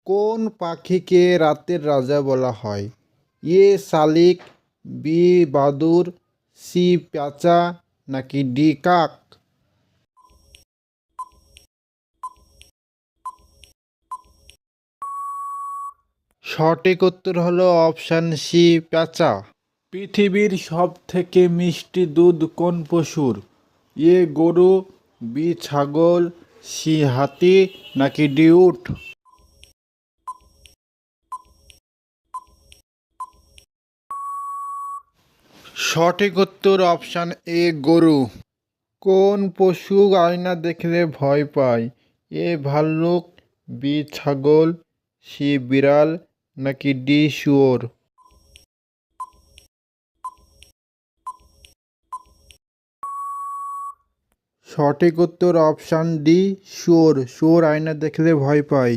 কোন পাখিকে রাতের রাজা বলা হয়? এ শালিক, বি বাদুড়, সি পেঁচা নাকি ডি কাক? সঠিক উত্তর হলো অপশান সি পেঁচা। পৃথিবীর সব থেকে মিষ্টি দুধ কোন পশুর? এ গরু, বি ছাগল, সি হাতি নাকি ডি উট? সঠিক উত্তর অপশান এ গরু। কোন পশু আয়না দেখলে ভয় পায়? এ ভাল্লুক, বি ছাগল, সি বিড়াল নাকি ডি শুয়োর? সঠিক উত্তর অপশান ডি শুয়োর। শুয়োর আয়না দেখলে ভয় পায়।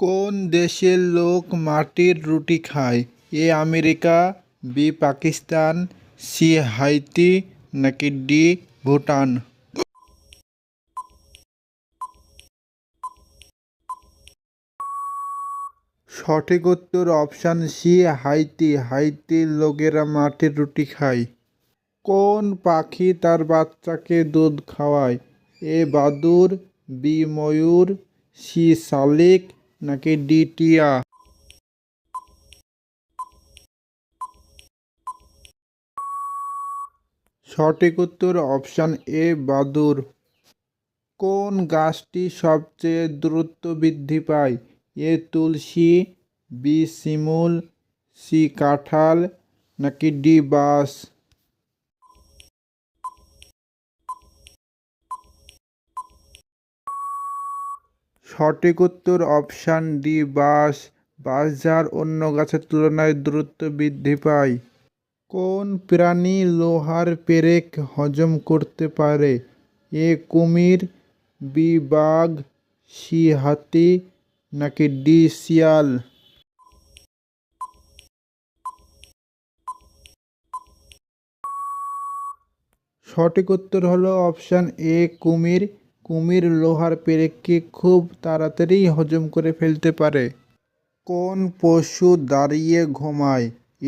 কোন দেশের লোক মাটির রুটি খায়? A America, B Pakistan, C Haiti নাকি ডি ভুটান? সঠিক উত্তর অপশান সি হাইতি। হাইতির লোকেরা মাটির রুটি খায়। কোন পাখি তার বাচ্চাকে দুধ খাওয়ায়? এ বাদুড়, বি ময়ূর, সি শালিক নাকি ডি টিয়া? সঠিক উত্তর অপশান এ বাদুড়। কোন গাছটি সবচেয়ে দ্রুত বৃদ্ধি পায়? এ তুলসী, বি শিমুল, সি কাঁঠাল নাকি ডি বাঁশ? সঠিক উত্তর অপশান ডি বাঁশ। বাঁশ ঝাড় অন্য গাছের তুলনায় দ্রুত বৃদ্ধি পায়। কোন প্রাণী লোহার পেরেক হজম করতে পারে? এ কুমির, বি বাঘ, সি হাতি নাকি ডি শিয়াল? সঠিক উত্তর হলো অপশান এ কুমির। কুমির লোহার পেরেককে খুব তাড়াতাড়ি হজম করে ফেলতে পারে। কোন পশু দাঁড়িয়ে ঘুমায়?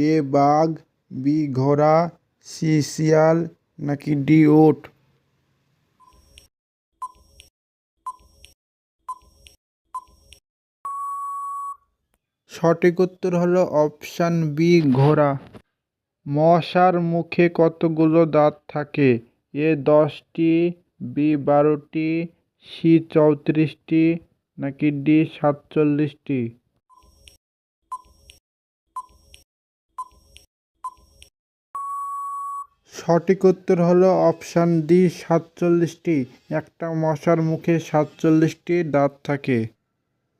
এ বাঘ, বি ঘোড়া, সি শিয়াল নাকি ডি উট? সঠিক উত্তর হলো অপশান বি ঘোড়া। মশার মুখে কতগুলো দাঁত থাকে? এ 10টি, বি 12টি, সি 34টি নাকি ডি 47টি? সঠিক উত্তর হলো অপশান ডি 47টি। একটা মশার মুখে 47টি দাঁত থাকে।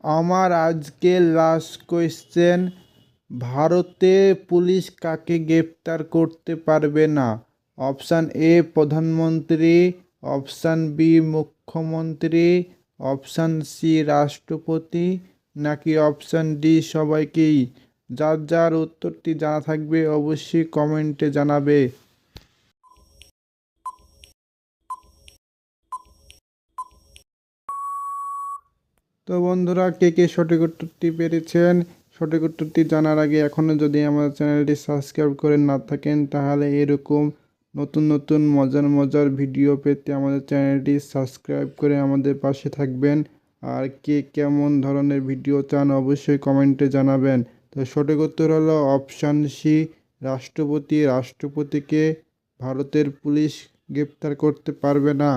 আমার আজকের লাস্ট কোয়েশ্চেন, ভারতে পুলিশ কাকে গ্রেপ্তার করতে পারবে না? অপশান এ প্রধানমন্ত্রী, অপশান বি মুখ্যমন্ত্রী, অপশান সি রাষ্ট্রপতি নাকি অপশান ডি সবাইকেই? যার যার উত্তরটি জানা থাকবে অবশ্যই কমেন্টে জানাবে। তো বন্ধুরা, কে কে সঠিক উত্তরটি পেরেছেন? সঠিক উত্তরটি জানার আগে এখনও যদি আমাদের চ্যানেলটি সাবস্ক্রাইব করে না থাকেন, তাহলে এরকম নতুন নতুন মজার মজার ভিডিও পেতে আমাদের চ্যানেলটি সাবস্ক্রাইব করে আমাদের পাশে থাকবেন। আর কে কেমন ধরনের ভিডিও চান অবশ্যই কমেন্টে জানাবেন। তো সঠিক উত্তর হলো অপশান সি রাষ্ট্রপতি। রাষ্ট্রপতিকে ভারতের পুলিশ গ্রেপ্তার করতে পারবে না।